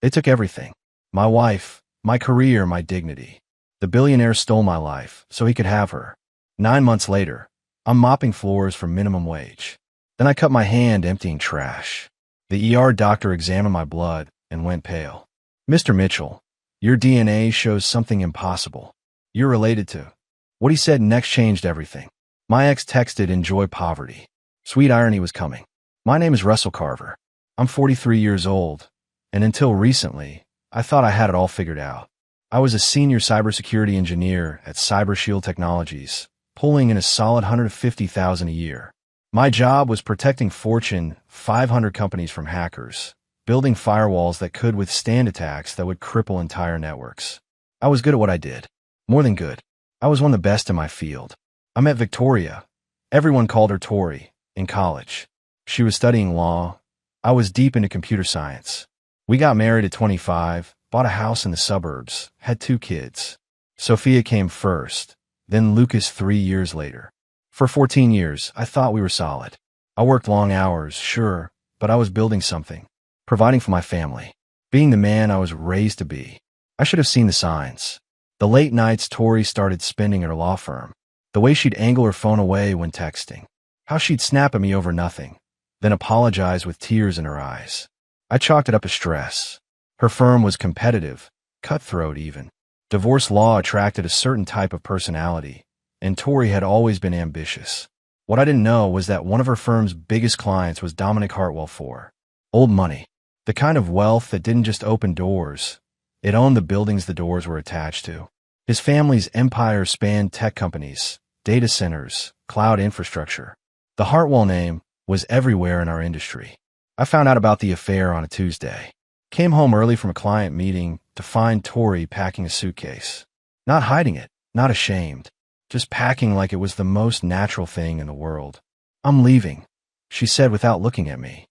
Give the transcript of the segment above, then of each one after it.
They took everything. My wife, my career, my dignity. The billionaire stole my life so he could have her. 9 months later, I'm mopping floors for minimum wage. Then I cut my hand emptying trash. The ER doctor examined my blood and went pale. "Mr. Mitchell, your DNA shows something impossible. You're related to." What he said next changed everything. My ex texted, "Enjoy poverty." Sweet irony was coming. My name is Russell Carver. I'm 43 years old, and until recently, I thought I had it all figured out. I was a senior cybersecurity engineer at CyberShield Technologies, pulling in a solid $150,000 a year. My job was protecting Fortune 500 companies from hackers, building firewalls that could withstand attacks that would cripple entire networks. I was good at what I did. More than good. I was one of the best in my field. I met Victoria. Everyone called her Tori in college. She was studying law. I was deep into computer science. We got married at 25, bought a house in the suburbs, had 2 kids. Sophia came first, then Lucas 3 years later. For 14 years, I thought we were solid. I worked long hours, sure, but I was building something, providing for my family, being the man I was raised to be. I should have seen the signs. The late nights Tori started spending at her law firm, the way she'd angle her phone away when texting, how she'd snap at me over nothing, then apologize with tears in her eyes. I chalked it up as stress. Her firm was competitive, cutthroat even. Divorce law attracted a certain type of personality, and Tori had always been ambitious. What I didn't know was that one of her firm's biggest clients was Dominic Hartwell IV. Old money. The kind of wealth that didn't just open doors. It owned the buildings the doors were attached to. His family's empire spanned tech companies, data centers, cloud infrastructure. The Hartwell name was everywhere in our industry. I found out about the affair on a Tuesday. Came home early from a client meeting to find Tori packing a suitcase. Not hiding it, not ashamed, just packing like it was the most natural thing in the world. "I'm leaving," she said without looking at me.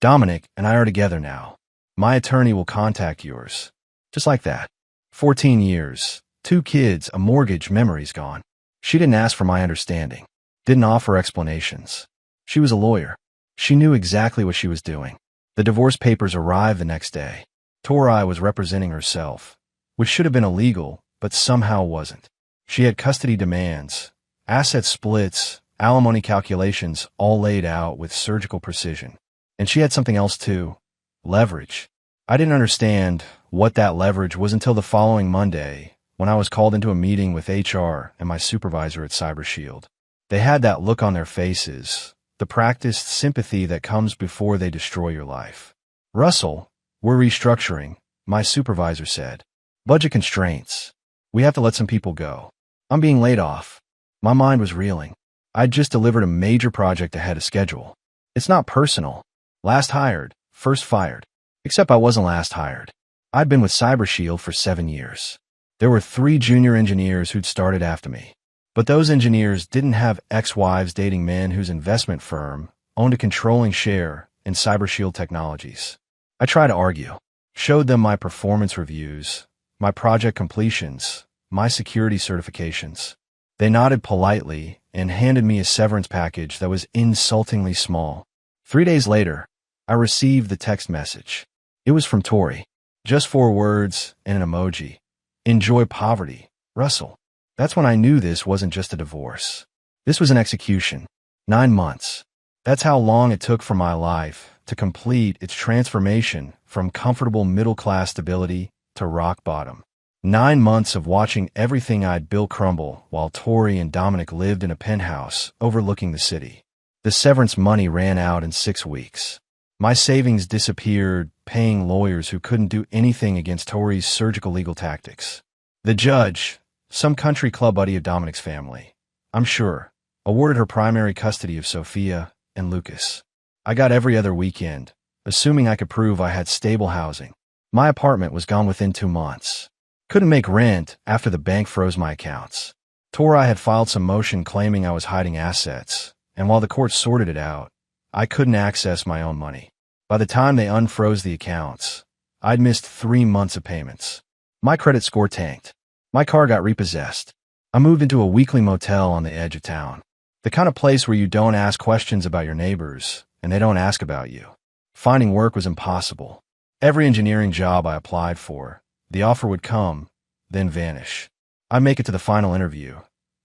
"Dominic and I are together now. My attorney will contact yours." Just like that. 14 years, 2 kids, a mortgage, memories gone. She didn't ask for my understanding, didn't offer explanations. She was a lawyer. She knew exactly what she was doing. The divorce papers arrived the next day. Tori was representing herself, which should have been illegal, but somehow wasn't. She had custody demands, asset splits, alimony calculations, all laid out with surgical precision. And she had something else too, leverage. I didn't understand what that leverage was until the following Monday, when I was called into a meeting with HR and my supervisor at CyberShield. They had that look on their faces, the practiced sympathy that comes before they destroy your life. "Russell, we're restructuring," my supervisor said. "Budget constraints. We have to let some people go. I'm being laid off." My mind was reeling. I'd just delivered a major project ahead of schedule. It's not personal. Last hired, first fired. Except I wasn't last hired. I'd been with CyberShield for 7 years. There were 3 junior engineers who'd started after me. But those engineers didn't have ex-wives dating men whose investment firm owned a controlling share in CyberShield Technologies. I tried to argue, showed them my performance reviews, my project completions, my security certifications. They nodded politely and handed me a severance package that was insultingly small. 3 days later, I received the text message. It was from Tori. Just 4 words and an emoji. "Enjoy poverty, Russell." That's when I knew this wasn't just a divorce. This was an execution. 9 months. That's how long it took for my life to complete its transformation from comfortable middle-class stability to rock bottom. 9 months of watching everything I'd built crumble while Tori and Dominic lived in a penthouse overlooking the city. The severance money ran out in 6 weeks. My savings disappeared, paying lawyers who couldn't do anything against Tori's surgical legal tactics. The judge, some country club buddy of Dominic's family, I'm sure, awarded her primary custody of Sophia and Lucas. I got every other weekend, assuming I could prove I had stable housing. My apartment was gone within 2 months. Couldn't make rent after the bank froze my accounts. Tori had filed some motion claiming I was hiding assets, and while the court sorted it out, I couldn't access my own money. By the time they unfroze the accounts, I'd missed 3 months of payments. My credit score tanked. My car got repossessed. I moved into a weekly motel on the edge of town. The kind of place where you don't ask questions about your neighbors, and they don't ask about you. Finding work was impossible. Every engineering job I applied for, the offer would come, then vanish. I'd make it to the final interview,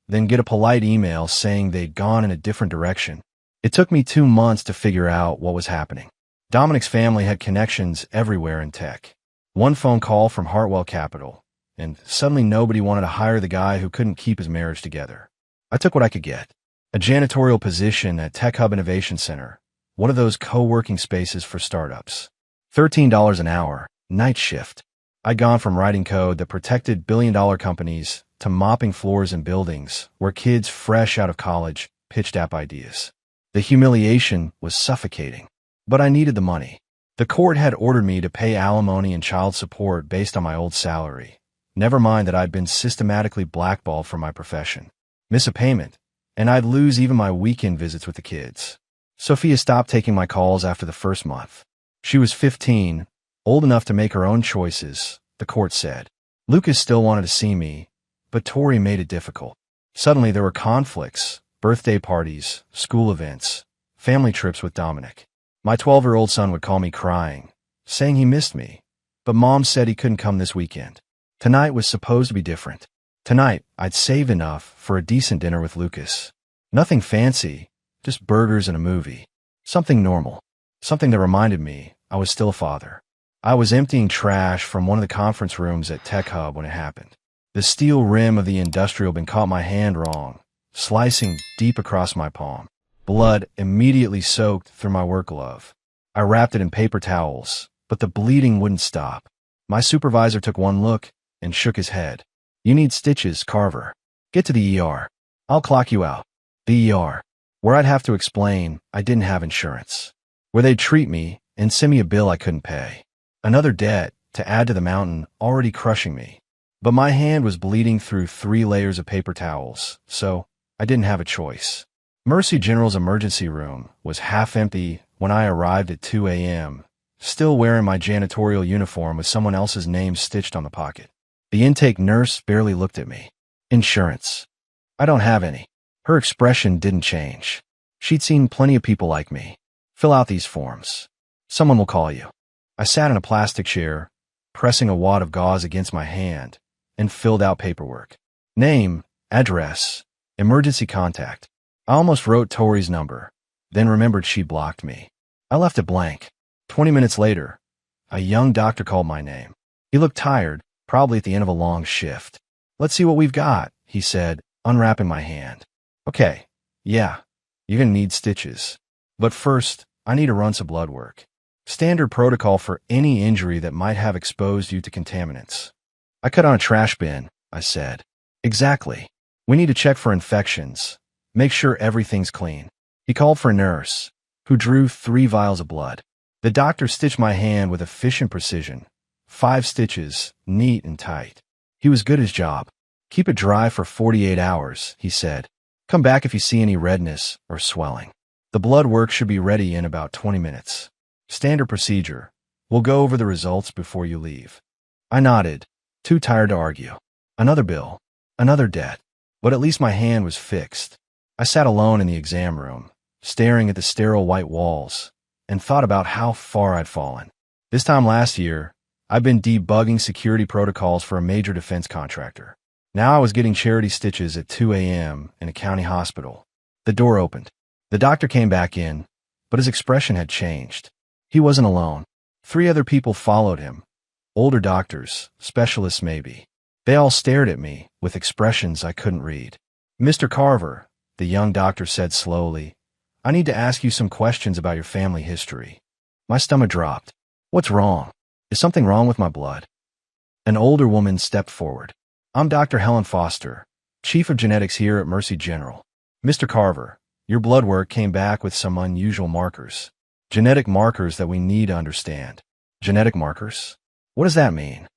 then get a polite email saying they'd gone in a different direction. It took me 2 months to figure out what was happening. Dominic's family had connections everywhere in tech. One phone call from Hartwell Capital, and suddenly nobody wanted to hire the guy who couldn't keep his marriage together. I took what I could get. A janitorial position at Tech Hub Innovation Center, one of those co-working spaces for startups. $13 an hour, night shift. I'd gone from writing code that protected billion-dollar companies to mopping floors in buildings where kids fresh out of college pitched app ideas. The humiliation was suffocating, but I needed the money. The court had ordered me to pay alimony and child support based on my old salary. Never mind that I'd been systematically blackballed from my profession. Miss a payment, and I'd lose even my weekend visits with the kids. Sophia stopped taking my calls after the first month. She was 15, old enough to make her own choices, the court said. Lucas still wanted to see me, but Tori made it difficult. Suddenly there were conflicts, birthday parties, school events, family trips with Dominic. My 12-year-old son would call me crying, saying he missed me, but Mom said he couldn't come this weekend. Tonight was supposed to be different. Tonight, I'd saved enough for a decent dinner with Lucas. Nothing fancy, just burgers and a movie. Something normal. Something that reminded me I was still a father. I was emptying trash from one of the conference rooms at Tech Hub when it happened. The steel rim of the industrial bin caught my hand wrong, slicing deep across my palm. Blood immediately soaked through my work glove. I wrapped it in paper towels, but the bleeding wouldn't stop. My supervisor took one look and shook his head. You need stitches, Carver. Get to the ER. I'll clock you out. The ER, where I'd have to explain I didn't have insurance. Where they'd treat me and send me a bill I couldn't pay. Another debt to add to the mountain already crushing me. But my hand was bleeding through 3 layers of paper towels, so I didn't have a choice. Mercy General's emergency room was half empty when I arrived at 2 a.m., still wearing my janitorial uniform with someone else's name stitched on the pocket. The intake nurse barely looked at me. Insurance. I don't have any. Her expression didn't change. She'd seen plenty of people like me. Fill out these forms. Someone will call you. I sat in a plastic chair, pressing a wad of gauze against my hand, and filled out paperwork. Name, address, emergency contact. I almost wrote Tori's number, then remembered she blocked me. I left it blank. 20 minutes later, a young doctor called my name. He looked tired, probably at the end of a long shift. Let's see what we've got, he said, unwrapping my hand. Okay, yeah, you're gonna need stitches. But first, I need to run some blood work. Standard protocol for any injury that might have exposed you to contaminants. I cut on a trash bin, I said. Exactly. We need to check for infections. Make sure everything's clean. He called for a nurse, who drew 3 vials of blood. The doctor stitched my hand with efficient precision. 5 stitches, neat and tight. He was good at his job. Keep it dry for 48 hours, he said. Come back if you see any redness or swelling. The blood work should be ready in about 20 minutes. Standard procedure. We'll go over the results before you leave. I nodded, too tired to argue. Another bill. Another debt. But at least my hand was fixed. I sat alone in the exam room, staring at the sterile white walls, and thought about how far I'd fallen. This time last year, I'd been debugging security protocols for a major defense contractor. Now I was getting charity stitches at 2 a.m. in a county hospital. The door opened. The doctor came back in, but his expression had changed. He wasn't alone. 3 other people followed him. Older doctors, specialists maybe. They all stared at me with expressions I couldn't read. Mr. Carver, the young doctor said slowly, I need to ask you some questions about your family history. My stomach dropped. What's wrong? Is something wrong with my blood? An older woman stepped forward. I'm Dr. Helen Foster, Chief of Genetics here at Mercy General. Mr. Carver, your blood work came back with some unusual markers. Genetic markers that we need to understand. Genetic markers? What does that mean?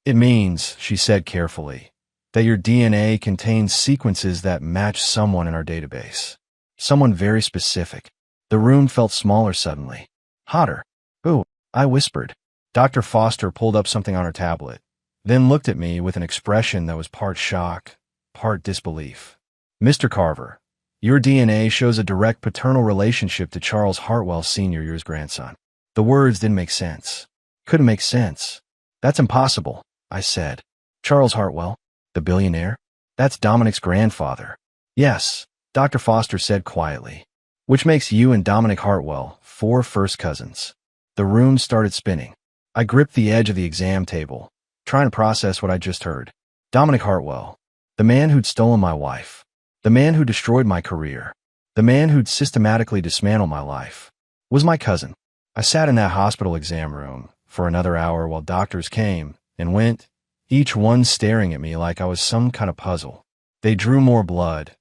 It means, she said carefully, that your DNA contains sequences that match someone in our database. Someone very specific. The room felt smaller suddenly. Hotter. Ooh, I whispered. Dr. Foster pulled up something on her tablet, then looked at me with an expression that was part shock, part disbelief. Mr. Carver, your DNA shows a direct paternal relationship to Charles Hartwell Sr., your grandson. The words didn't make sense. Couldn't make sense. That's impossible, I said. Charles Hartwell, the billionaire? That's Dominic's grandfather. Yes, Dr. Foster said quietly. Which makes you and Dominic Hartwell 4 first cousins. The room started spinning. I gripped the edge of the exam table, trying to process what I just heard. Dominic Hartwell, the man who'd stolen my wife, the man who destroyed my career, the man who'd systematically dismantled my life, was my cousin. I sat in that hospital exam room for another hour while doctors came and went, each one staring at me like I was some kind of puzzle. They drew more blood,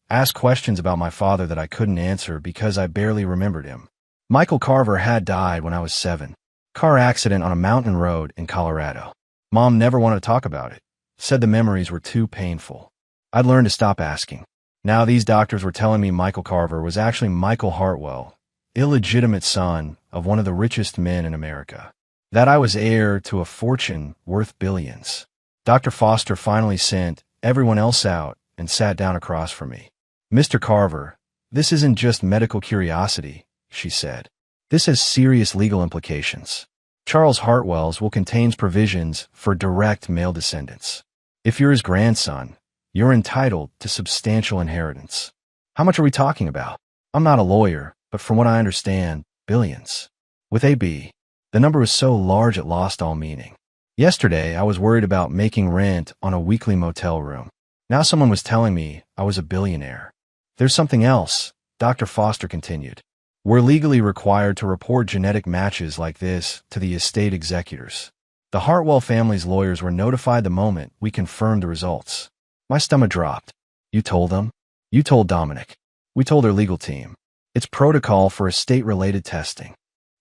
asked questions about my father that I couldn't answer because I barely remembered him. Michael Carver had died when I was 7. Car accident on a mountain road in Colorado. Mom never wanted to talk about it, said the memories were too painful. I'd learned to stop asking. Now these doctors were telling me Michael Carver was actually Michael Hartwell, illegitimate son of one of the richest men in America. That I was heir to a fortune worth billions. Dr. Foster finally sent everyone else out and sat down across from me. Mr. Carver, this isn't just medical curiosity, she said. This has serious legal implications. Charles Hartwell's will contain provisions for direct male descendants. If you're his grandson, you're entitled to substantial inheritance. How much are we talking about? I'm not a lawyer, but from what I understand, billions. With AB, the number was so large it lost all meaning. Yesterday, I was worried about making rent on a weekly motel room. Now someone was telling me I was a billionaire. There's something else, Dr. Foster continued. We're legally required to report genetic matches like this to the estate executors. The Hartwell family's lawyers were notified the moment we confirmed the results. My stomach dropped. You told them? You told Dominic. We told their legal team. It's protocol for estate-related testing.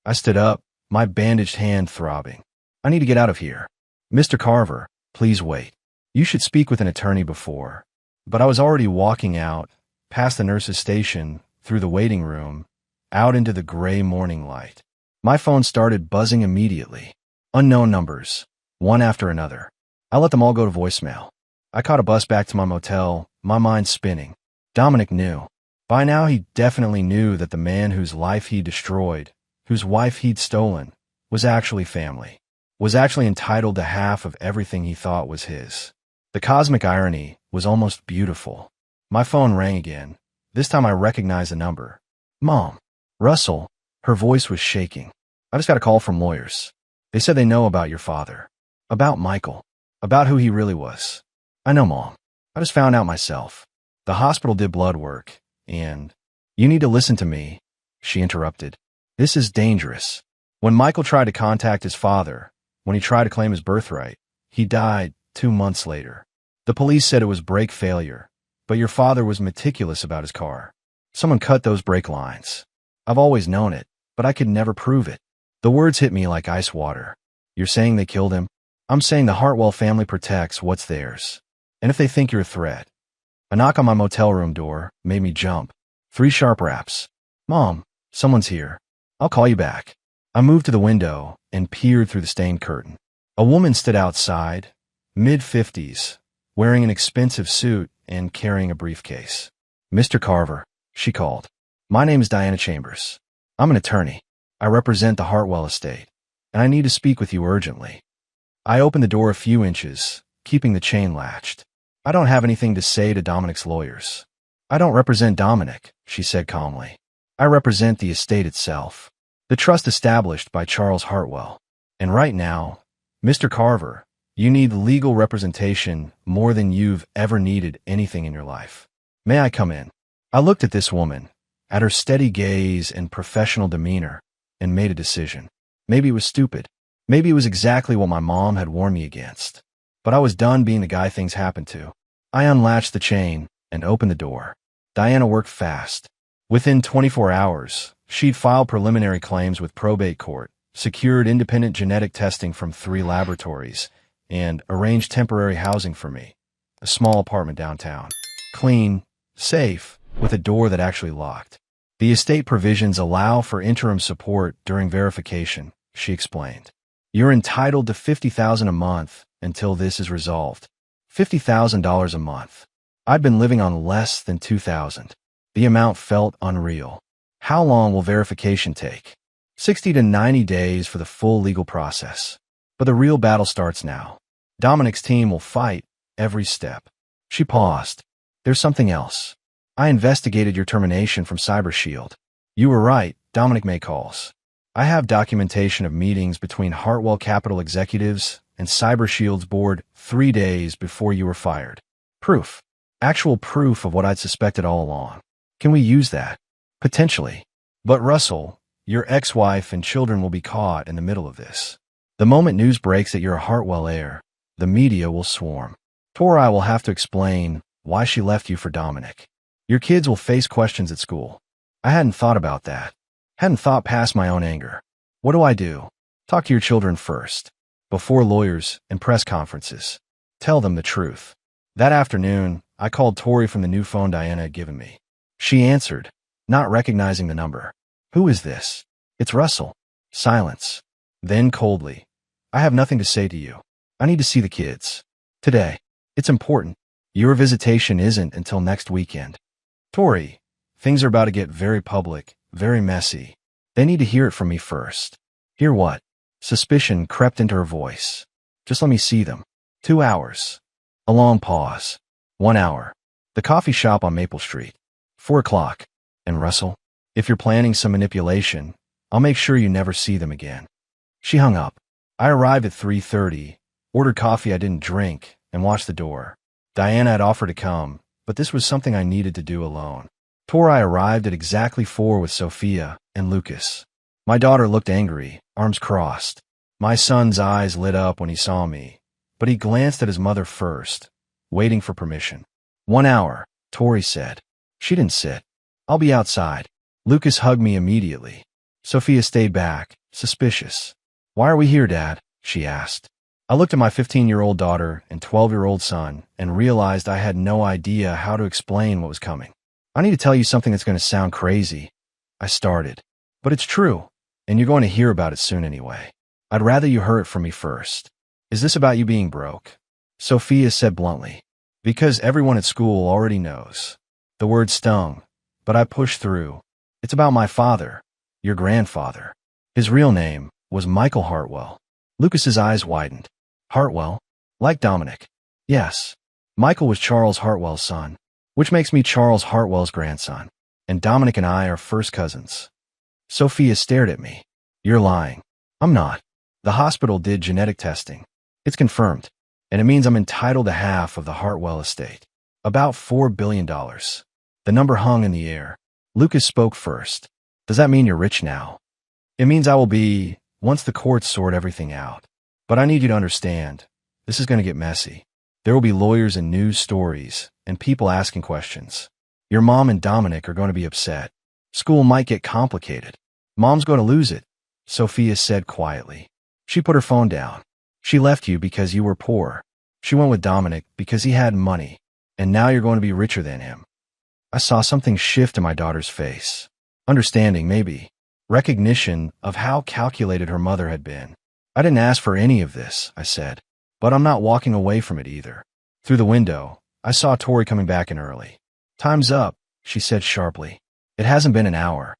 I stood up, my bandaged hand throbbing. I need to get out of here. Mr. Carver, please wait. You should speak with an attorney before. But I was already walking out, past the nurse's station, through the waiting room, out into the gray morning light. My phone started buzzing immediately. Unknown numbers, one after another. I let them all go to voicemail. I caught a bus back to my motel, my mind spinning. Dominic knew. By now he definitely knew that the man whose life he destroyed, whose wife he'd stolen, was actually family, was actually entitled to half of everything he thought was his. The cosmic irony was almost beautiful. My phone rang again. This time I recognized the number. Mom. Russell. Her voice was shaking. I just got a call from lawyers. They said they know about your father. About Michael. About who he really was. I know, Mom. I just found out myself. The hospital did blood work, and... You need to listen to me, she interrupted. This is dangerous. When Michael tried to contact his father, when he tried to claim his birthright, he died 2 months later. The police said it was brake failure, but your father was meticulous about his car. Someone cut those brake lines. I've always known it, but I could never prove it. The words hit me like ice water. You're saying they killed him? I'm saying the Hartwell family protects what's theirs. And if they think you're a threat. A knock on my motel room door made me jump. 3 sharp raps. Mom, someone's here. I'll call you back. I moved to the window and peered through the stained curtain. A woman stood outside, mid-50s, wearing an expensive suit and carrying a briefcase. Mr. Carver, she called. My name is Diana Chambers. I'm an attorney. I represent the Hartwell estate, and I need to speak with you urgently. I opened the door a few inches, keeping the chain latched. I don't have anything to say to Dominic's lawyers. I don't represent Dominic, she said calmly. I represent the estate itself, the trust established by Charles Hartwell. And right now, Mr. Carver, you need legal representation more than you've ever needed anything in your life. May I come in? I looked at this woman, at her steady gaze and professional demeanor, and made a decision. Maybe it was stupid. Maybe it was exactly what my mom had warned me against. But I was done being the guy things happened to. I unlatched the chain and opened the door. Diana worked fast. Within 24 hours, she'd filed preliminary claims with probate court, secured independent genetic testing from 3 laboratories, and arranged temporary housing for me. A small apartment downtown. Clean, safe, with a door that actually locked. The estate provisions allow for interim support during verification, she explained. You're entitled to $50,000 a month until this is resolved. $50,000 a month. I'd been living on less than $2,000. The amount felt unreal. How long will verification take? 60 to 90 days for the full legal process. But the real battle starts now. Dominic's team will fight every step. She paused. There's something else. I investigated your termination from CyberShield. You were right, Dominic made calls. I have documentation of meetings between Hartwell Capital executives and CyberShield's board 3 days before you were fired. Proof. Actual proof of what I'd suspected all along. Can we use that? Potentially. But Russell, your ex-wife and children will be caught in the middle of this. The moment news breaks that you're a Hartwell heir, the media will swarm. Tori will have to explain why she left you for Dominic. Your kids will face questions at school. I hadn't thought about that. Hadn't thought past my own anger. What do? Talk to your children first. Before lawyers and press conferences. Tell them the truth. That afternoon, I called Tori from the new phone Diana had given me. She answered, not recognizing the number. Who is this? It's Russell. Silence. Then coldly. I have nothing to say to you. I need to see the kids. Today. It's important. Your visitation isn't until next weekend. Tori, things are about to get very public, very messy. They need to hear it from me first. Hear what? Suspicion crept into her voice. Just let me see them. 2 hours. A long pause. 1 hour. The coffee shop on Maple Street. 4 o'clock. And Russell, if you're planning some manipulation, I'll make sure you never see them again. She hung up. I arrived at 3:30, ordered coffee I didn't drink, and watched the door. Diana had offered to come, but this was something I needed to do alone. Tori arrived at exactly 4 with Sophia and Lucas. My daughter looked angry, arms crossed. My son's eyes lit up when he saw me, but he glanced at his mother first, waiting for permission. 1 hour, Tori said. She didn't sit. I'll be outside. Lucas hugged me immediately. Sophia stayed back, suspicious. Why are we here, Dad? She asked. I looked at my 15-year-old daughter and 12-year-old son and realized I had no idea how to explain what was coming. I need to tell you something that's going to sound crazy. I started. But it's true, and you're going to hear about it soon anyway. I'd rather you hear it from me first. Is this about you being broke? Sophia said bluntly. Because everyone at school already knows. The word stung, but I pushed through. It's about my father, your grandfather. His real name was Michael Hartwell. Lucas's eyes widened. Hartwell? Like Dominic. Yes. Michael was Charles Hartwell's son, which makes me Charles Hartwell's grandson. And Dominic and I are first cousins. Sophia stared at me. You're lying. I'm not. The hospital did genetic testing. It's confirmed. And it means I'm entitled to half of the Hartwell estate. About $4 billion. The number hung in the air. Lucas spoke first. Does that mean you're rich now? It means I will be, once the courts sort everything out. But I need you to understand, this is going to get messy. There will be lawyers and news stories, and people asking questions. Your mom and Dominic are going to be upset. School might get complicated. Mom's going to lose it, Sophia said quietly. She put her phone down. She left you because you were poor. She went with Dominic because he had money, and now you're going to be richer than him. I saw something shift in my daughter's face. Understanding, maybe. Recognition of how calculated her mother had been. I didn't ask for any of this, I said. But I'm not walking away from it either. Through the window, I saw Tori coming back in early. Time's up, she said sharply. It hasn't been an hour.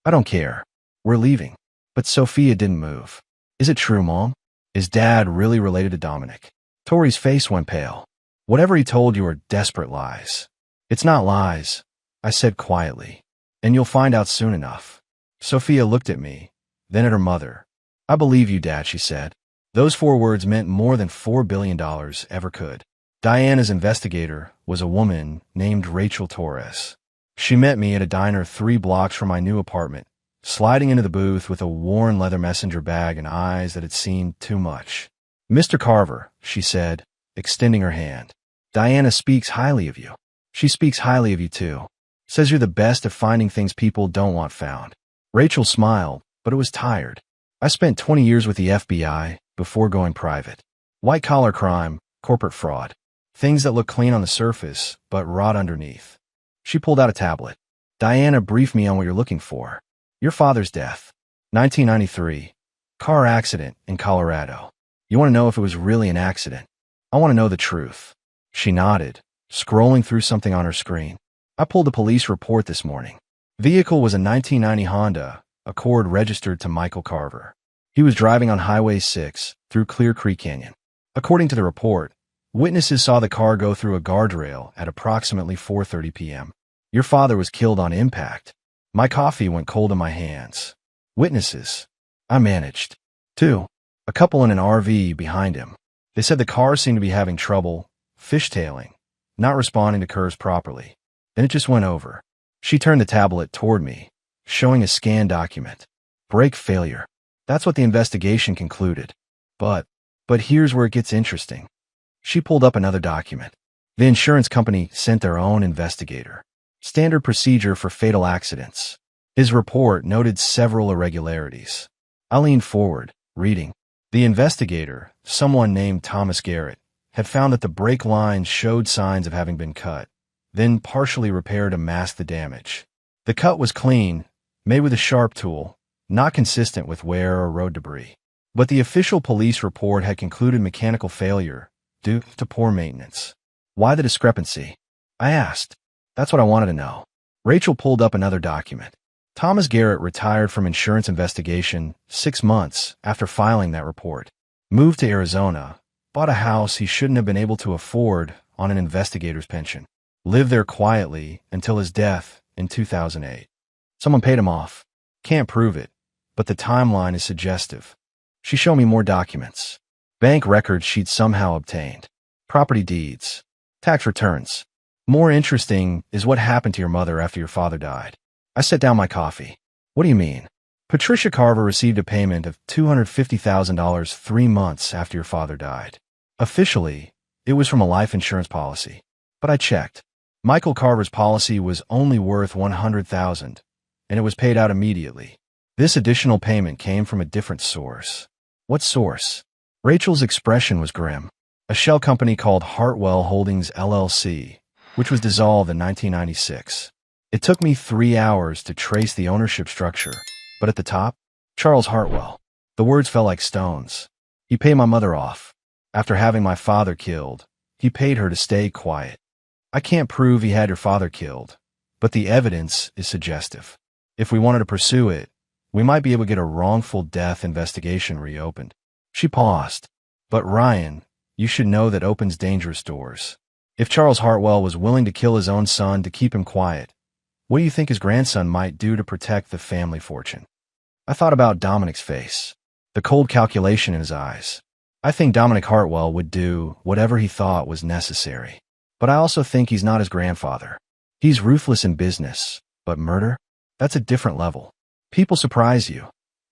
I don't care. We're leaving. But Sophia didn't move. Is it true, Mom? Is Dad really related to Dominic? Tori's face went pale. Whatever he told you are desperate lies. It's not lies, I said quietly. And you'll find out soon enough. Sophia looked at me, then at her mother. I believe you, Dad, she said. Those 4 words meant more than $4 billion ever could. Diana's investigator was a woman named Rachel Torres. She met me at a diner 3 blocks from my new apartment, sliding into the booth with a worn leather messenger bag and eyes that had seen too much. Mr. Carver, she said, extending her hand. Diana speaks highly of you. She speaks highly of you, too. Says you're the best at finding things people don't want found. Rachel smiled, but it was tired. I spent 20 years with the FBI before going private. White-collar crime, corporate fraud. Things that look clean on the surface, but rot underneath. She pulled out a tablet. Diana briefed me on what you're looking for. Your father's death. 1993. Car accident in Colorado. You want to know if it was really an accident? I want to know the truth. She nodded, scrolling through something on her screen. I pulled a police report this morning. Vehicle was a 1990 Honda, Accord registered to Michael Carver. He was driving on Highway 6 through Clear Creek Canyon. According to the report, witnesses saw the car go through a guardrail at approximately 4:30 p.m. Your father was killed on impact. My coffee went cold in my hands. Witnesses. I managed. 2. A couple in an RV behind him. They said the car seemed to be having trouble fishtailing, not responding to curves properly. Then it just went over. She turned the tablet toward me, showing a scanned document. Brake failure. That's what the investigation concluded. But here's where it gets interesting. She pulled up another document. The insurance company sent their own investigator. Standard procedure for fatal accidents. His report noted several irregularities. I leaned forward, reading. The investigator, someone named Thomas Garrett, had found that the brake lines showed signs of having been cut, then partially repaired to mask the damage. The cut was clean, made with a sharp tool, not consistent with wear or road debris. But the official police report had concluded mechanical failure due to poor maintenance. Why the discrepancy? I asked. That's what I wanted to know. Rachel pulled up another document. Thomas Garrett retired from insurance investigation 6 months after filing that report. Moved to Arizona, bought a house he shouldn't have been able to afford on an investigator's pension. Lived there quietly until his death in 2008. Someone paid him off. Can't prove it, but the timeline is suggestive. She showed me more documents. Bank records she'd somehow obtained. Property deeds. Tax returns. More interesting is what happened to your mother after your father died. I set down my coffee. What do you mean? Patricia Carver received a payment of $250,000 3 months after your father died. Officially, it was from a life insurance policy. But I checked. Michael Carver's policy was only worth $100,000, and it was paid out immediately. This additional payment came from a different source. What source? Rachel's expression was grim. A shell company called Hartwell Holdings LLC, which was dissolved in 1996. It took me 3 hours to trace the ownership structure, but at the top, Charles Hartwell. The words fell like stones. He paid my mother off. After having my father killed, he paid her to stay quiet. I can't prove he had your father killed, but the evidence is suggestive. If we wanted to pursue it, we might be able to get a wrongful death investigation reopened. She paused. But Ryan, you should know that opens dangerous doors. If Charles Hartwell was willing to kill his own son to keep him quiet, what do you think his grandson might do to protect the family fortune? I thought about Dominic's face, the cold calculation in his eyes. I think Dominic Hartwell would do whatever he thought was necessary. But I also think he's not his grandfather. He's ruthless in business, but murder? That's a different level. People surprise you,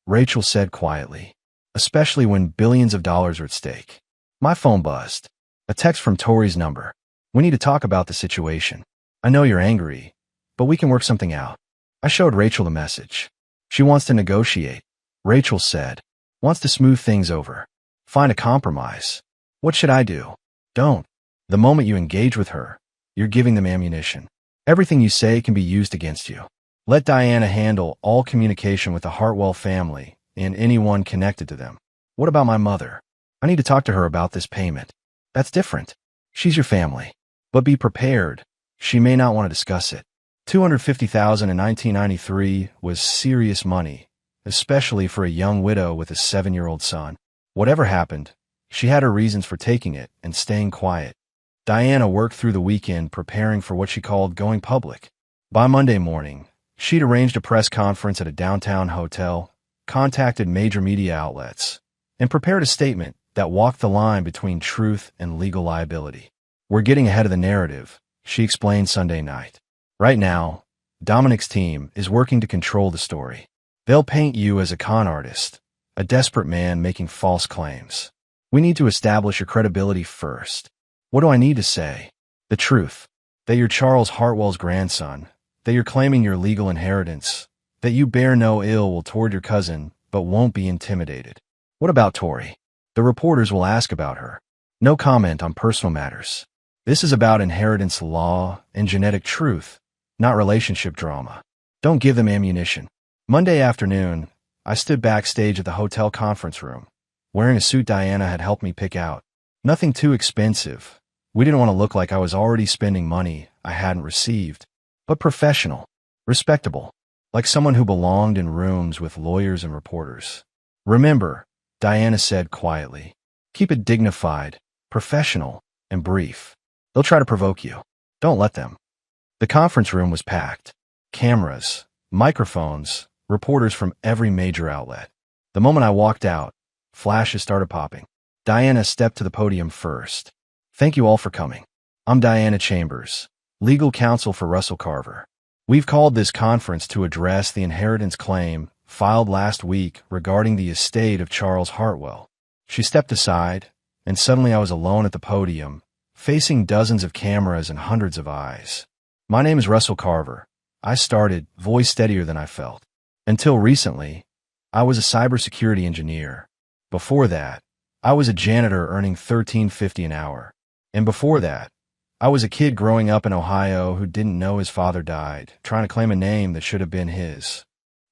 Rachel said quietly, especially when billions of dollars are at stake. My phone buzzed. A text from Tori's number. We need to talk about the situation. I know you're angry, but we can work something out. I showed Rachel the message. She wants to negotiate, Rachel said. Wants to smooth things over. Find a compromise. What should I do? Don't. The moment you engage with her, you're giving them ammunition. Everything you say can be used against you. Let Diana handle all communication with the Hartwell family and anyone connected to them. What about my mother? I need to talk to her about this payment. That's different. She's your family. But be prepared. She may not want to discuss it. $250,000 in 1993 was serious money, especially for a young widow with a 7-year-old son. Whatever happened, she had her reasons for taking it and staying quiet. Diana worked through the weekend preparing for what she called going public. By Monday morning, she'd arranged a press conference at a downtown hotel, contacted major media outlets, and prepared a statement that walked the line between truth and legal liability. We're getting ahead of the narrative, she explained Sunday night. Right now, Dominic's team is working to control the story. They'll paint you as a con artist, a desperate man making false claims. We need to establish your credibility first. What do I need to say? The truth. That you're Charles Hartwell's grandson. That you're claiming your legal inheritance. That you bear no ill will toward your cousin, but won't be intimidated. What about Tori? The reporters will ask about her. No comment on personal matters. This is about inheritance law and genetic truth, not relationship drama. Don't give them ammunition. Monday afternoon, I stood backstage at the hotel conference room, wearing a suit Diana had helped me pick out. Nothing too expensive. We didn't want to look like I was already spending money I hadn't received, but professional, respectable. like someone who belonged in rooms with lawyers and reporters. Remember, Diana said quietly, keep it dignified, professional, and brief. They'll try to provoke you. Don't let them. The conference room was packed. Cameras, microphones, reporters from every major outlet. The moment I walked out, flashes started popping. Diana stepped to the podium first. Thank you all for coming. I'm Diana Chambers, legal counsel for Russell Carver. We've called this conference to address the inheritance claim filed last week regarding the estate of Charles Hartwell. She stepped aside, and suddenly I was alone at the podium, facing dozens of cameras and hundreds of eyes. My name is Russell Carver. I started, voice steadier than I felt. Until recently, I was a cybersecurity engineer. Before that, I was a janitor earning $13.50 an hour. And before that, I was a kid growing up in Ohio who didn't know his father died, trying to claim a name that should have been his.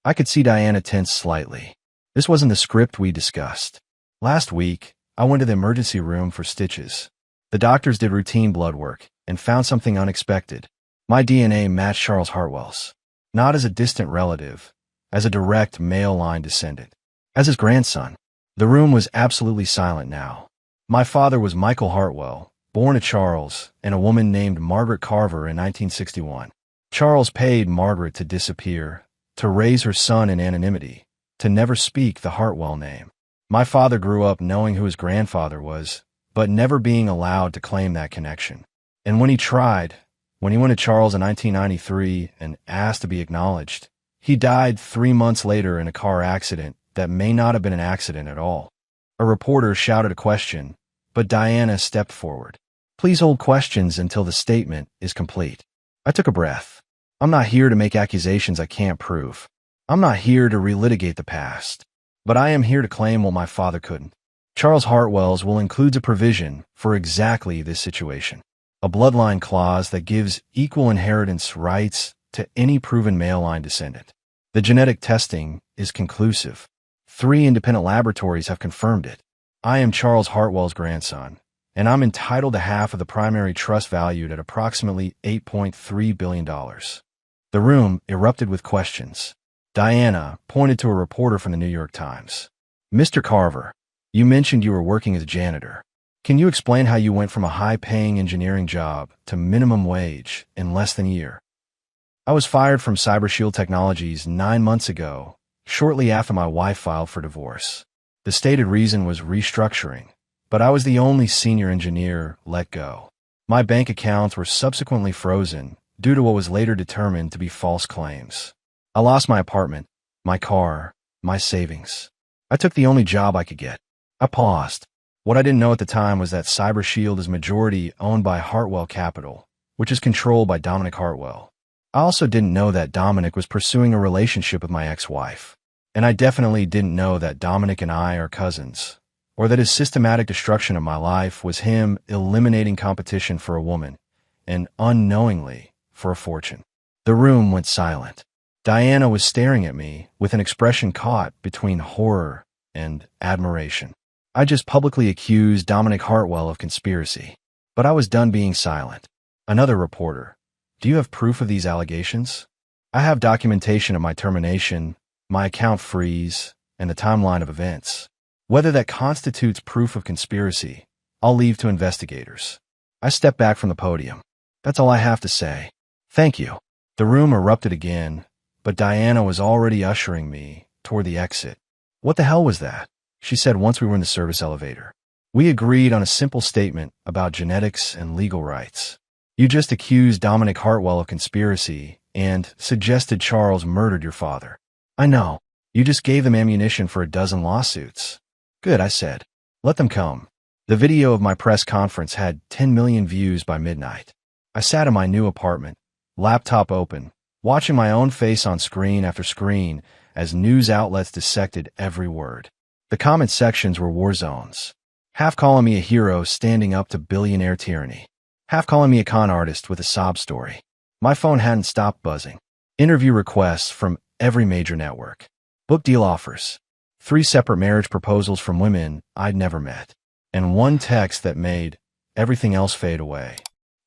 I could see Diana tense slightly. This wasn't the script we discussed. Last week, I went to the emergency room for stitches. The doctors did routine blood work and found something unexpected. My DNA matched Charles Hartwell's. Not as a distant relative, as a direct male line descendant. As his grandson. The room was absolutely silent now. My father was Michael Hartwell, born to Charles and a woman named Margaret Carver in 1961. Charles paid Margaret to disappear, to raise her son in anonymity, to never speak the Hartwell name. My father grew up knowing who his grandfather was, but never being allowed to claim that connection. And when he tried, when he went to Charles in 1993 and asked to be acknowledged, he died 3 months later in a car accident that may not have been an accident at all. A reporter shouted a question, but Diana stepped forward. Please hold questions until the statement is complete. I took a breath. I'm not here to make accusations I can't prove. I'm not here to relitigate the past. But I am here to claim what my father couldn't. Charles Hartwell's will include a provision for exactly this situation. A bloodline clause that gives equal inheritance rights to any proven male line descendant. The genetic testing is conclusive. 3 independent laboratories have confirmed it. I am Charles Hartwell's grandson, and I'm entitled to half of the primary trust valued at approximately $8.3 billion. The room erupted with questions. Diana pointed to a reporter from the New York Times. Mr. Carver, you mentioned you were working as a janitor. Can you explain how you went from a high-paying engineering job to minimum wage in less than a year? I was fired from CyberShield Technologies 9 months ago, shortly after my wife filed for divorce. The stated reason was restructuring, but I was the only senior engineer let go. My bank accounts were subsequently frozen due to what was later determined to be false claims. I lost my apartment, my car, my savings. I took the only job I could get. I paused. What I didn't know at the time was that CyberShield is majority owned by Hartwell Capital, which is controlled by Dominic Hartwell. I also didn't know that Dominic was pursuing a relationship with my ex-wife. And I definitely didn't know that Dominic and I are cousins, or that his systematic destruction of my life was him eliminating competition for a woman, and unknowingly for a fortune. The room went silent. Diana was staring at me with an expression caught between horror and admiration. I just publicly accused Dominic Hartwell of conspiracy, but I was done being silent. Another reporter. Do you have proof of these allegations? I have documentation of my termination, my account freeze, and the timeline of events. Whether that constitutes proof of conspiracy, I'll leave to investigators. I stepped back from the podium. That's all I have to say. Thank you. The room erupted again, but Diana was already ushering me toward the exit. What the hell was that? She said once we were in the service elevator. We agreed on a simple statement about genetics and legal rights. You just accused Dominic Hartwell of conspiracy and suggested Charles murdered your father. I know. You just gave them ammunition for a dozen lawsuits. Good, I said. Let them come. The video of my press conference had 10 million views by midnight. I sat in my new apartment, laptop open, watching my own face on screen after screen as news outlets dissected every word. The comment sections were war zones. Half calling me a hero standing up to billionaire tyranny. Half calling me a con artist with a sob story. My phone hadn't stopped buzzing. Interview requests from every major network. Book deal offers. 3 separate marriage proposals from women I'd never met. And 1 text that made everything else fade away.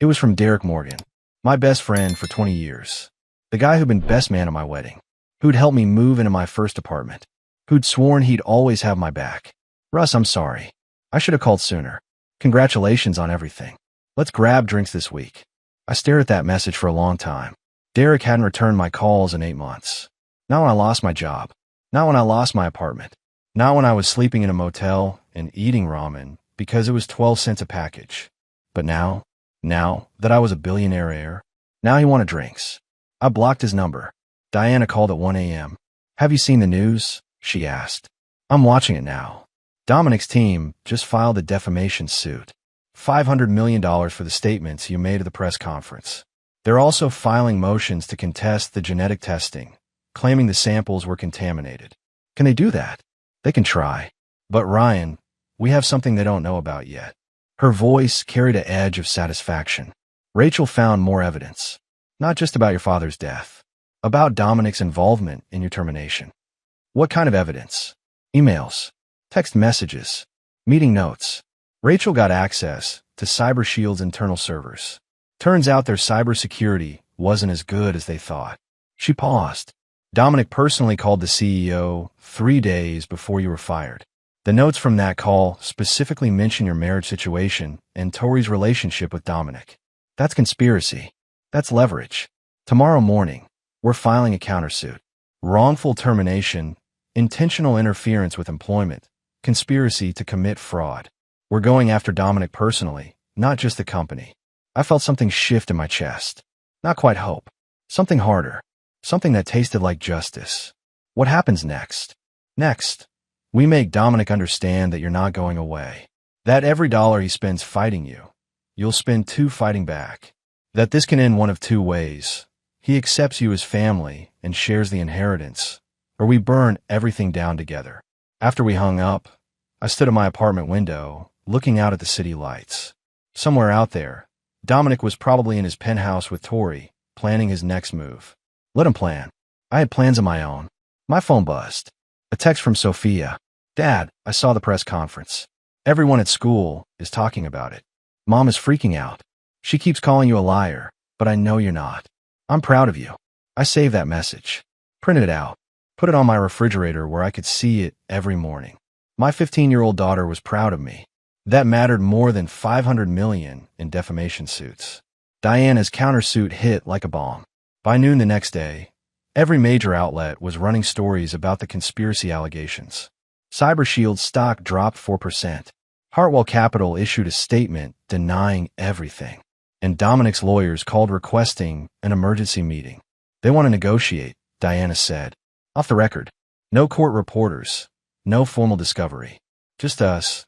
It was from Derek Morgan, my best friend for 20 years. The guy who'd been best man at my wedding. who'd helped me move into my first apartment, who'd sworn he'd always have my back. Russ, I'm sorry. I should have called sooner. Congratulations on everything. Let's grab drinks this week. I stared at that message for a long time. Derek hadn't returned my calls in 8 months. Not when I lost my job. Not when I lost my apartment. Not when I was sleeping in a motel and eating ramen because it was 12 cents a package. But now that I was a billionaire heir, now he wanted drinks. I blocked his number. Diana called at 1 a.m. Have you seen the news? She asked. I'm watching it now. Dominic's team just filed a defamation suit. $500 million for the statements you made at the press conference. They're also filing motions to contest the genetic testing, claiming the samples were contaminated. Can they do that? They can try. But Ryan, we have something they don't know about yet. Her voice carried an edge of satisfaction. Rachel found more evidence. Not just about your father's death. About Dominic's involvement in your termination. What kind of evidence? Emails, text messages, meeting notes. Rachel got access to CyberShield's internal servers. Turns out their cybersecurity wasn't as good as they thought. She paused. Dominic personally called the CEO 3 days before you were fired. The notes from that call specifically mention your marriage situation and Tori's relationship with Dominic. That's conspiracy. That's leverage. Tomorrow morning, we're filing a countersuit. Wrongful termination, intentional interference with employment, conspiracy to commit fraud. We're going after Dominic personally, not just the company. I felt something shift in my chest. Not quite hope. Something harder. Something that tasted like justice. What happens next? Next, we make Dominic understand that you're not going away. That every dollar he spends fighting you, you'll spend 2 fighting back. That this can end one of 2 ways. He accepts you as family and shares the inheritance, or we burn everything down together. After we hung up, I stood at my apartment window, looking out at the city lights. Somewhere out there, Dominic was probably in his penthouse with Tori, planning his next move. Let him plan. I had plans of my own. My phone buzzed. A text from Sophia. Dad, I saw the press conference. Everyone at school is talking about it. Mom is freaking out. She keeps calling you a liar, but I know you're not. I'm proud of you. I saved that message. Printed it out. Put it on my refrigerator where I could see it every morning. My 15-year-old daughter was proud of me. That mattered more than $500 million in defamation suits. Diana's countersuit hit like a bomb. By noon the next day, every major outlet was running stories about the conspiracy allegations. CyberShield's stock dropped 4%. Hartwell Capital issued a statement denying everything. And Dominic's lawyers called requesting an emergency meeting. They want to negotiate, Diana said. Off the record. No court reporters. No formal discovery. Just us,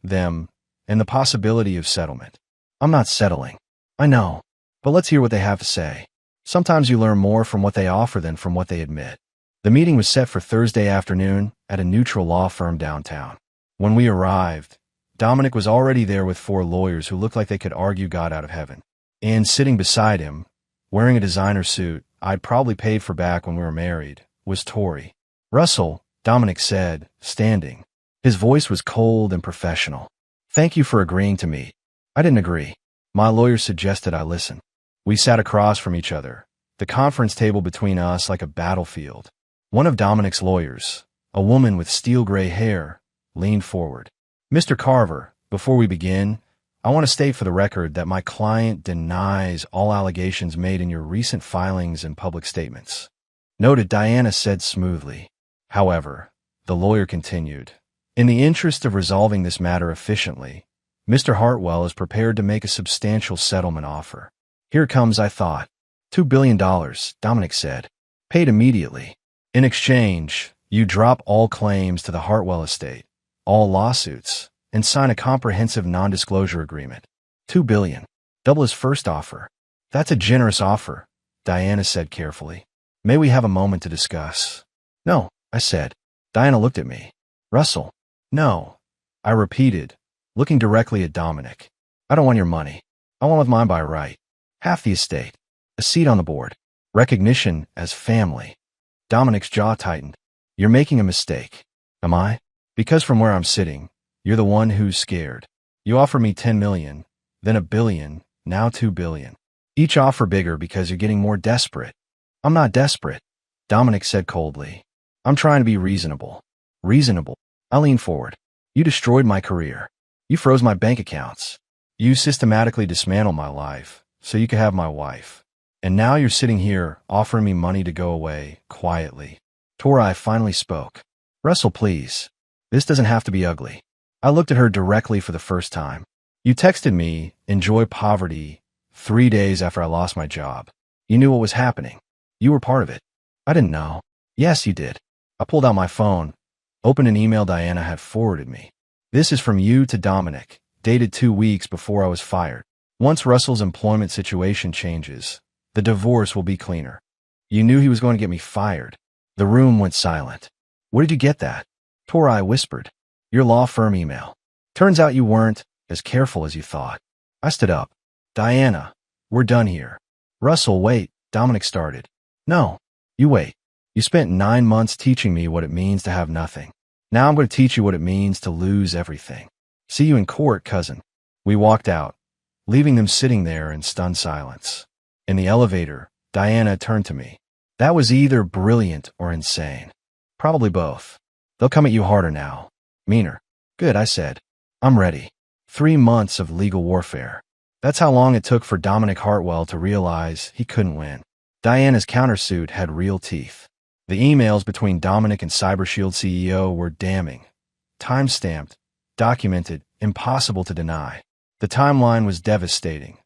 them, and the possibility of settlement. I'm not settling. I know. But let's hear what they have to say. Sometimes you learn more from what they offer than from what they admit. The meeting was set for Thursday afternoon at a neutral law firm downtown. When we arrived, Dominic was already there with 4 lawyers who looked like they could argue God out of heaven. And sitting beside him, wearing a designer suit I'd probably paid for back when we were married, was Tori. Russell, Dominic said, standing. His voice was cold and professional. Thank you for agreeing to meet. I didn't agree. My lawyer suggested I listen. We sat across from each other, the conference table between us like a battlefield. One of Dominic's lawyers, a woman with steel gray hair, leaned forward. Mr. Carver, before we begin, I want to state for the record that my client denies all allegations made in your recent filings and public statements. Noted, Diana said smoothly. However, the lawyer continued, in the interest of resolving this matter efficiently, Mr. Hartwell is prepared to make a substantial settlement offer. Here it comes, I thought. $2 billion, Dominic said. Paid immediately. In exchange, you drop all claims to the Hartwell estate, all lawsuits, and sign a comprehensive non-disclosure agreement. $2 billion. Double his first offer. That's a generous offer, Diana said carefully. May we have a moment to discuss? No, I said. Diana looked at me. Russell. No, I repeated, looking directly at Dominic. I don't want your money. I want with mine by right. Half the estate. A seat on the board. Recognition as family. Dominic's jaw tightened. You're making a mistake. Am I? Because from where I'm sitting, you're the one who's scared. You offer me 10 million, then $1 billion, now $2 billion. Each offer bigger because you're getting more desperate. I'm not desperate. Dominic said coldly. I'm trying to be reasonable. Reasonable. I leaned forward. You destroyed my career. You froze my bank accounts. You systematically dismantled my life so you could have my wife. And now you're sitting here offering me money to go away quietly. Tori finally spoke. Russell, please. This doesn't have to be ugly. I looked at her directly for the first time. You texted me, enjoy poverty, 3 days after I lost my job. You knew what was happening. You were part of it. I didn't know. Yes, you did. I pulled out my phone, opened an email Diana had forwarded me. This is from you to Dominic, dated 2 weeks before I was fired. Once Russell's employment situation changes, the divorce will be cleaner. You knew he was going to get me fired. The room went silent. Where did you get that? Tori whispered. Your law firm email. Turns out you weren't as careful as you thought. I stood up. Diana, we're done here. Russell, wait, Dominic started. No, you wait. You spent 9 months teaching me what it means to have nothing. Now I'm going to teach you what it means to lose everything. See you in court, cousin. We walked out, leaving them sitting there in stunned silence. In the elevator, Diana turned to me. That was either brilliant or insane. Probably both. They'll come at you harder now. Meaner. Good, I said. I'm ready. 3 months of legal warfare. That's how long it took for Dominic Hartwell to realize he couldn't win. Diana's countersuit had real teeth. The emails between Dominic and CyberShield CEO were damning. Time-stamped, documented, impossible to deny. The timeline was devastating.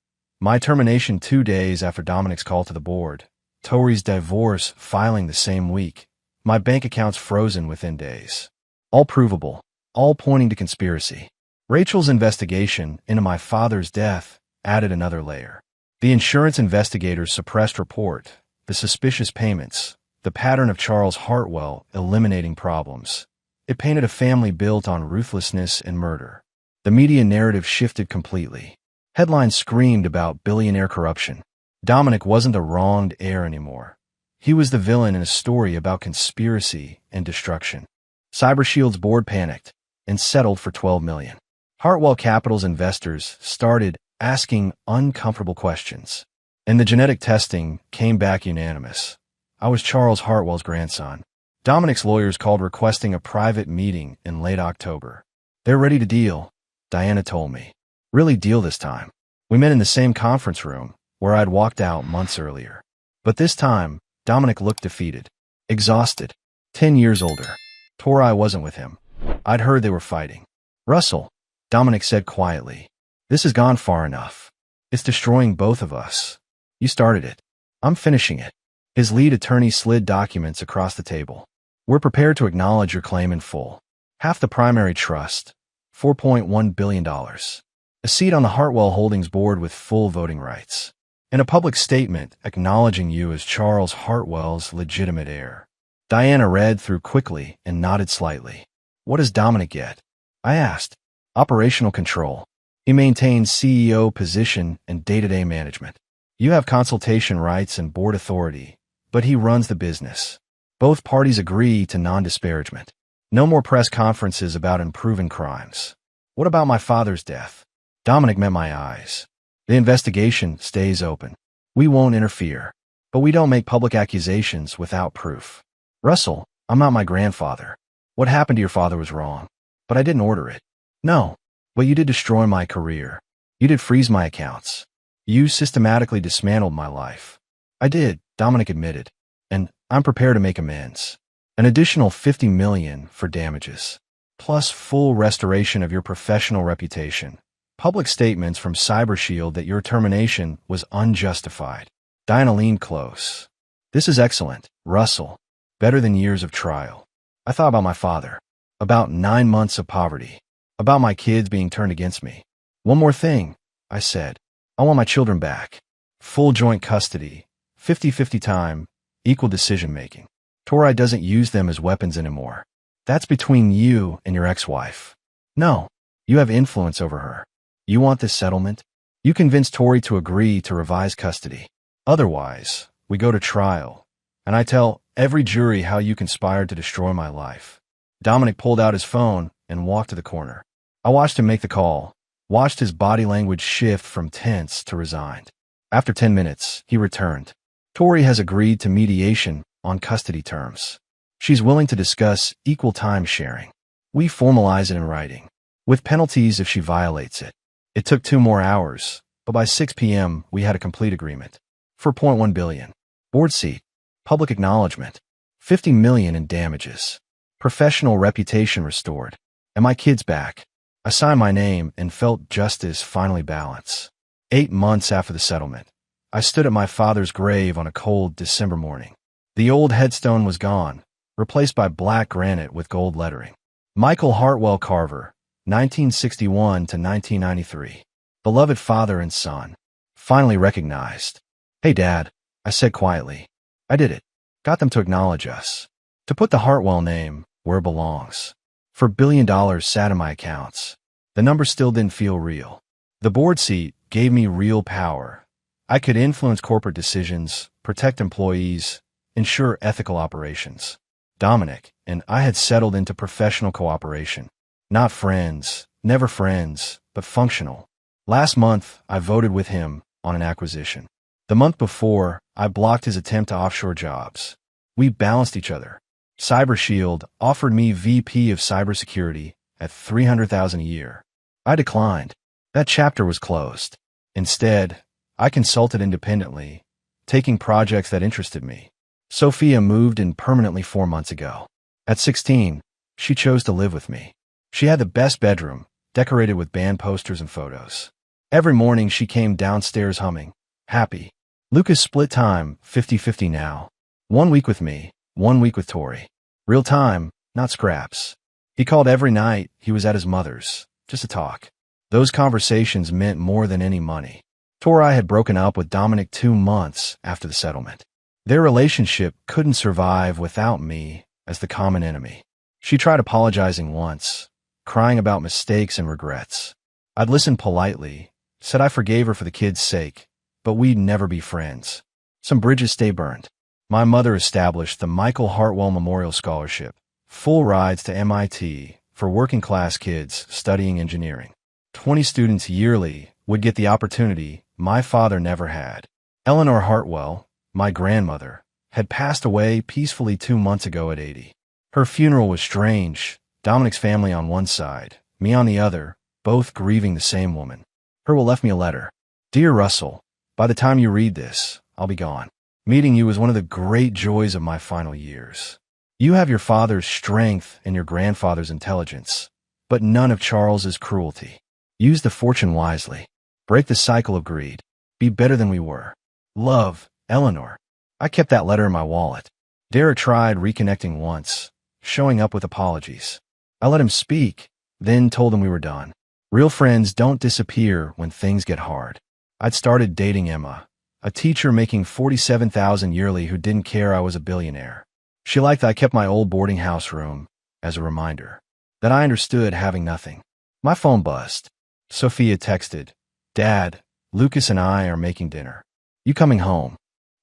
My termination 2 days after Dominic's call to the board. Tori's divorce filing the same week. My bank accounts frozen within days. All provable, all pointing to conspiracy. Rachel's investigation into my father's death added another layer. The insurance investigators' suppressed report, the suspicious payments, the pattern of Charles Hartwell eliminating problems. It painted a family built on ruthlessness and murder. The media narrative shifted completely. Headlines screamed about billionaire corruption. Dominic wasn't the wronged heir anymore. He was the villain in a story about conspiracy and destruction. CyberShield's board panicked and settled for $12 million. Hartwell Capital's investors started asking uncomfortable questions. And the genetic testing came back unanimous. I was Charles Hartwell's grandson. Dominic's lawyers called requesting a private meeting in late October. They're ready to deal, Diana told me. Really deal this time. We met in the same conference room where I'd walked out months earlier. But this time, Dominic looked defeated, exhausted, 10 years older. Tori wasn't with him. I'd heard they were fighting. Russell, Dominic said quietly, this has gone far enough. It's destroying both of us. You started it. I'm finishing it. His lead attorney slid documents across the table. We're prepared to acknowledge your claim in full. Half the primary trust, $4.1 billion. A seat on the Hartwell Holdings board with full voting rights. And a public statement acknowledging you as Charles Hartwell's legitimate heir. Diana read through quickly and nodded slightly. What does Dominic get? I asked. Operational control. He maintains CEO position and day-to-day management. You have consultation rights and board authority, but he runs the business. Both parties agree to non-disparagement. No more press conferences about unproven crimes. What about my father's death? Dominic met my eyes. The investigation stays open. We won't interfere, but we don't make public accusations without proof. Russell, I'm not my grandfather. What happened to your father was wrong, but I didn't order it. No, but you did destroy my career. You did freeze my accounts. You systematically dismantled my life. I did, Dominic admitted, and I'm prepared to make amends. An additional $50 million for damages, plus full restoration of your professional reputation. Public statements from CyberShield that your termination was unjustified. Diana leaned close. This is excellent, Russell. Better than years of trial. I thought about my father, about 9 months of poverty, about my kids being turned against me. One more thing, I said. I want my children back. Full joint custody, 50-50 time, equal decision-making. Tori doesn't use them as weapons anymore. That's between you and your ex-wife. No, you have influence over her. You want this settlement? You convince Tori to agree to revise custody. Otherwise, we go to trial, and I tell every jury how you conspired to destroy my life. Dominic pulled out his phone and walked to the corner. I watched him make the call, watched his body language shift from tense to resigned. After 10 minutes, he returned. Tori has agreed to mediation on custody terms. She's willing to discuss equal time sharing. We formalize it in writing, with penalties if she violates it. It took 2 more hours, but by 6 p.m. we had a complete agreement. 4.1 billion. Board seat. Public acknowledgement. 50 million in damages. Professional reputation restored. And my kids back. I signed my name and felt justice finally balance. 8 months after the settlement, I stood at my father's grave on a cold December morning. The old headstone was gone, replaced by black granite with gold lettering. Michael Hartwell Carver, 1961 to 1993. Beloved father and son. Finally recognized. Hey, Dad, I said quietly. I did it. Got them to acknowledge us. To put the Hartwell name where it belongs. $4 billion sat in my accounts. The number still didn't feel real. The board seat gave me real power. I could influence corporate decisions, protect employees, ensure ethical operations. Dominic and I had settled into professional cooperation. Not friends, never friends, but functional. Last month, I voted with him on an acquisition. The month before, I blocked his attempt to offshore jobs. We balanced each other. CyberShield offered me VP of Cybersecurity at $300,000 a year. I declined. That chapter was closed. Instead, I consulted independently, taking projects that interested me. Sophia moved in permanently 4 months ago. At 16, she chose to live with me. She had the best bedroom, decorated with band posters and photos. Every morning she came downstairs humming, happy. Lucas split time, 50-50 now. 1 week with me, 1 week with Tori. Real time, not scraps. He called every night he was at his mother's, just to talk. Those conversations meant more than any money. Tori had broken up with Dominic 2 months after the settlement. Their relationship couldn't survive without me as the common enemy. She tried apologizing once, crying about mistakes and regrets. I'd listened politely, said I forgave her for the kids' sake, but we'd never be friends. Some bridges stay burned. My mother established the Michael Hartwell Memorial Scholarship, full rides to MIT for working-class kids studying engineering. 20 students yearly would get the opportunity my father never had. Eleanor Hartwell, my grandmother, had passed away peacefully 2 months ago at 80. Her funeral was strange, Dominic's family on one side, me on the other, both grieving the same woman. Hartwell left me a letter. Dear Russell, by the time you read this, I'll be gone. Meeting you was one of the great joys of my final years. You have your father's strength and your grandfather's intelligence, but none of Charles's cruelty. Use the fortune wisely. Break the cycle of greed. Be better than we were. Love, Eleanor. I kept that letter in my wallet. Derek tried reconnecting once, showing up with apologies. I let him speak, then told him we were done. Real friends don't disappear when things get hard. I'd started dating Emma, a teacher making $47,000 yearly who didn't care I was a billionaire. She liked that I kept my old boarding house room as a reminder that I understood having nothing. My phone buzzed. Sophia texted, Dad, Lucas and I are making dinner. You coming home?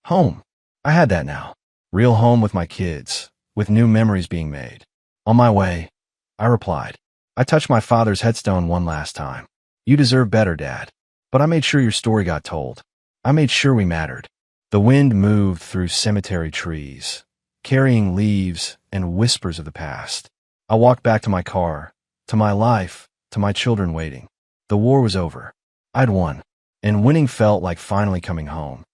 Home. I had that now. Real home with my kids, with new memories being made. On my way, I replied. I touched my father's headstone one last time. You deserve better, Dad. But I made sure your story got told. I made sure we mattered. The wind moved through cemetery trees, carrying leaves and whispers of the past. I walked back to my car, to my life, to my children waiting. The war was over. I'd won, and winning felt like finally coming home.